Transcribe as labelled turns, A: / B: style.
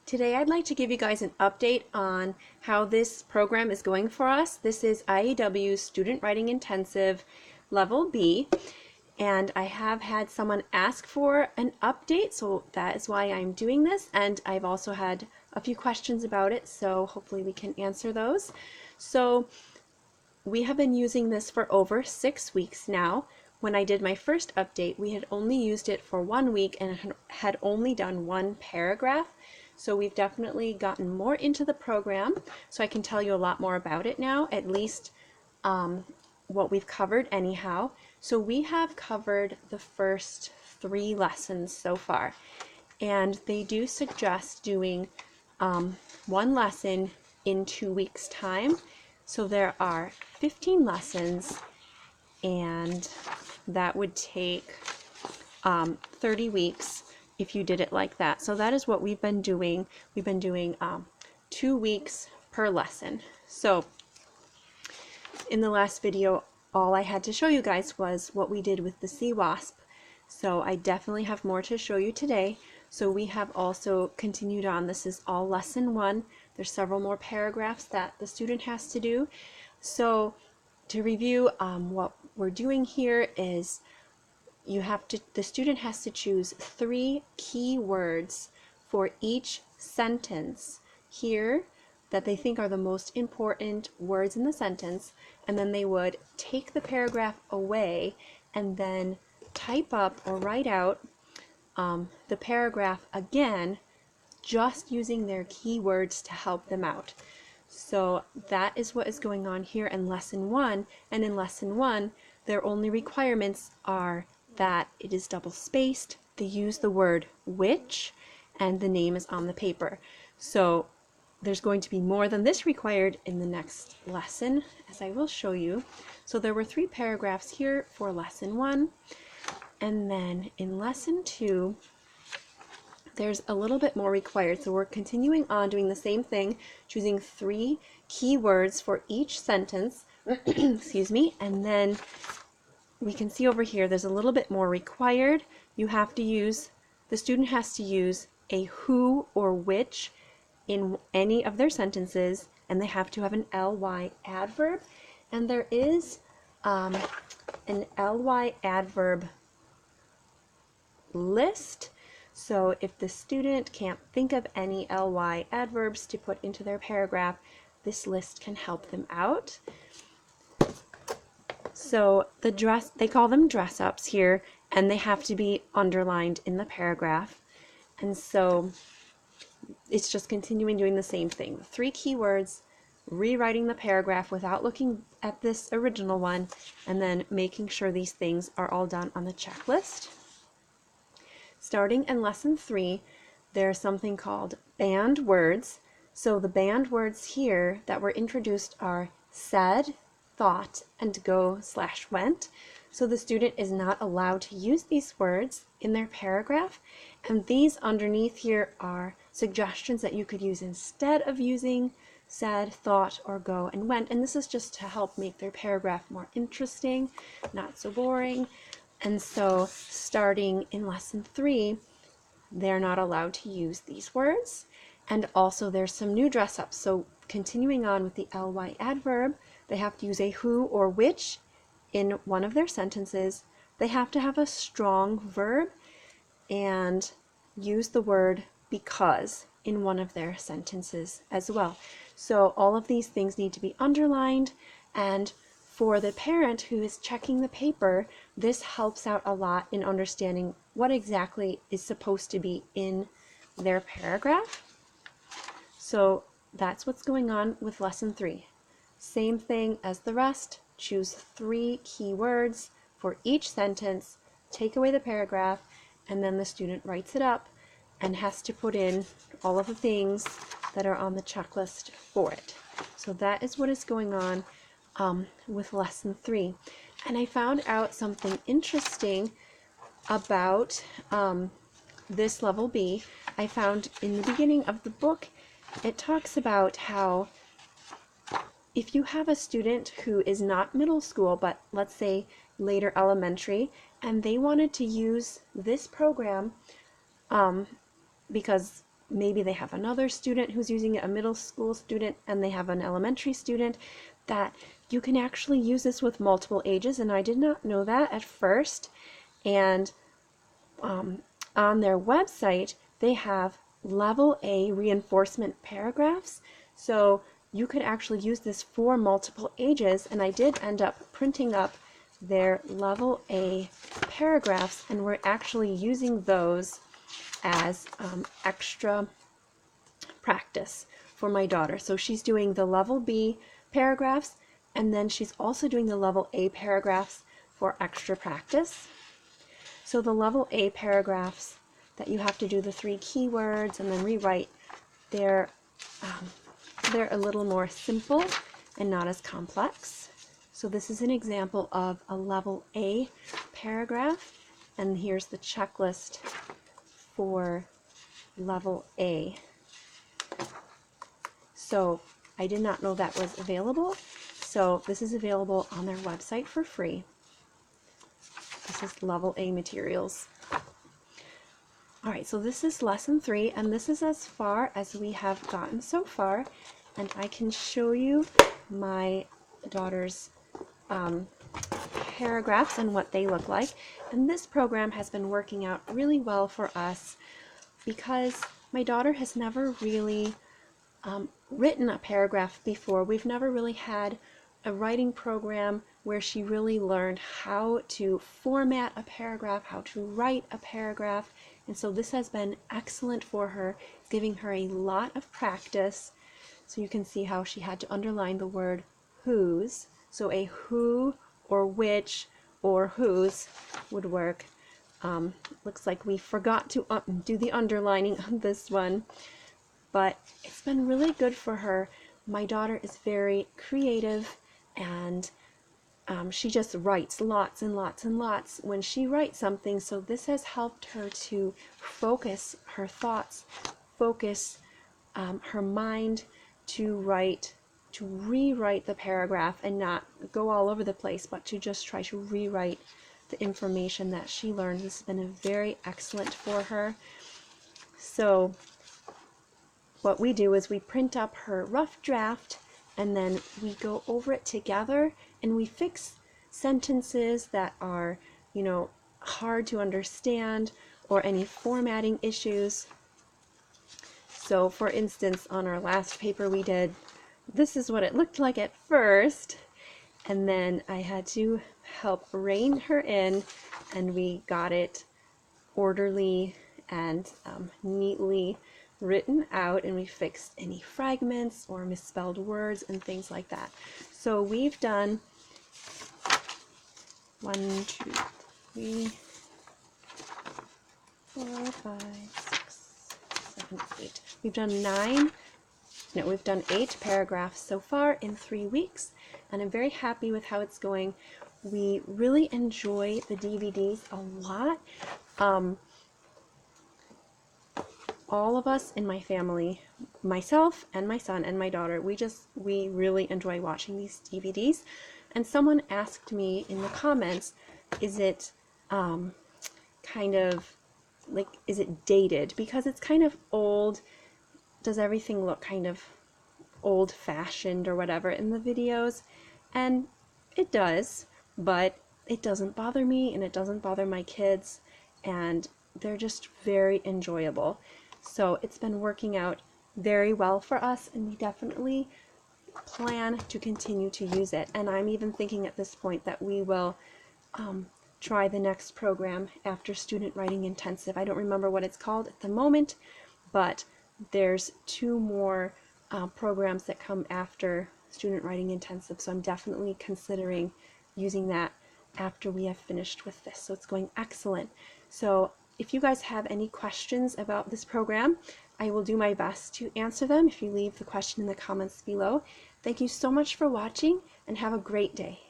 A: Today I'd like to give you guys an update on how this program is going for us. This is IEW's Student Writing Intensive Level B, and I have had someone ask for an update, so that is why I'm doing this, and I've also had a few questions about it, so hopefully we can answer those. So we have been using this for over 6 weeks now. When I did my first update, we had only used it for 1 week and had only done one paragraph. So we've definitely gotten more into the program, so I can tell you a lot more about it now, at least what we've covered anyhow. So we have covered the first 3 lessons so far, and they do suggest doing one lesson in 2 weeks' time. So there are 15 lessons, and that would take 30 weeks if you did it like that. So that is what we've been doing. We've been doing 2 weeks per lesson. So in the last video, all I had to show you guys was what we did with the sea wasp. So I definitely have more to show you today. So we have also continued on. This is all lesson 1. There's several more paragraphs that the student has to do. So to review, what we're doing here is the student has to choose 3 key words for each sentence here that they think are the most important words in the sentence, and then they would take the paragraph away and then type up or write out the paragraph again, just using their keywords to help them out. So that is what is going on here in lesson 1, and in lesson 1 their only requirements are that it is double spaced, they use the word which, and the name is on the paper. So there's going to be more than this required in the next lesson, as I will show you. So there were 3 paragraphs here for lesson 1, and then in lesson 2 there's a little bit more required. So we're continuing on doing the same thing, choosing 3 key words for each sentence, excuse me, and then we can see over here there's a little bit more required. The student has to use a who or which in any of their sentences, and they have to have an ly adverb, and there is an ly adverb list. So if the student can't think of any ly adverbs to put into their paragraph, this list can help them out. So they call them dress ups here, and they have to be underlined in the paragraph. And so it's just continuing doing the same thing. 3 keywords, rewriting the paragraph without looking at this original one, and then making sure these things are all done on the checklist. Starting in lesson 3, there's something called banned words. So the banned words here that were introduced are said, thought, and go/went. So the student is not allowed to use these words in their paragraph, and these underneath here are suggestions that you could use instead of using said, thought, or go and went, and this is just to help make their paragraph more interesting, not so boring. And so starting in lesson 3, they're not allowed to use these words. And also there's some new dress ups. So continuing on with the ly adverb, they have to use a who or which in one of their sentences. They have to have a strong verb and use the word because in one of their sentences as well. So all of these things need to be underlined, and for the parent who is checking the paper, this helps out a lot in understanding what exactly is supposed to be in their paragraph. So that's what's going on with lesson 3. Same thing as the rest, choose 3 key words for each sentence, take away the paragraph, and then the student writes it up and has to put in all of the things that are on the checklist for it. So that is what is going on with lesson 3. And I found out something interesting about this level B. I found in the beginning of the book, it talks about how if you have a student who is not middle school, but let's say later elementary, and they wanted to use this program because maybe they have another student who's using it, a middle school student, and they have an elementary student, that you can actually use this with multiple ages. And I did not know that at first. And on their website, they have level A reinforcement paragraphs. So you could actually use this for multiple ages. And I did end up printing up their level A paragraphs, and we're actually using those as extra practice for my daughter. So she's doing the level B paragraphs, and then she's also doing the level A paragraphs for extra practice. So the level A paragraphs that you have to do the 3 keywords and then rewrite, they're a little more simple and not as complex. So this is an example of a level A paragraph, and here's the checklist for level A. So I did not know that was available. So this is available on their website for free. This is level A materials. All right, so this is lesson 3, and this is as far as we have gotten so far. And I can show you my daughter's paragraphs and what they look like. And this program has been working out really well for us because my daughter has never really written a paragraph before. We've never really had a writing program where she really learned how to format a paragraph, how to write a paragraph. And so this has been excellent for her, giving her a lot of practice. So you can see how she had to underline the word whose. So a who or which or whose would work. Looks like we forgot to do the underlining on this one, but it's been really good for her. My daughter is very creative, and she just writes lots and lots and lots when she writes something. So this has helped her to focus her thoughts, focus her mind to rewrite the paragraph and not go all over the place, but to just try to rewrite the information that she learned. This has been very excellent for her. So what we do is we print up her rough draft, and then we go over it together, and we fix sentences that are, hard to understand, or any formatting issues. So for instance, on our last paper we did, this is what it looked like at first, and then I had to help rein her in, and we got it orderly and neatly written out, and we fixed any fragments or misspelled words and things like that. So we've done 1, 2, 3, 4, 5, 6, 7, 8. We've done 8 paragraphs so far in 3 weeks, and I'm very happy with how it's going. We really enjoy the DVDs a lot. All of us in my family, myself and my son and my daughter, we really enjoy watching these DVDs. And someone asked me in the comments, is it is it dated? Because it's kind of old. Does everything look kind of old-fashioned or whatever in the videos? And it does, but it doesn't bother me, and it doesn't bother my kids, and they're just very enjoyable. So it's been working out very well for us, and we definitely plan to continue to use it. And I'm even thinking at this point that we will try the next program after Student Writing Intensive. I don't remember what it's called at the moment, but there's 2 more programs that come after Student Writing Intensive, so I'm definitely considering using that after we have finished with this. So it's going excellent. So if you guys have any questions about this program, I will do my best to answer them if you leave the question in the comments below. Thank you so much for watching, and have a great day.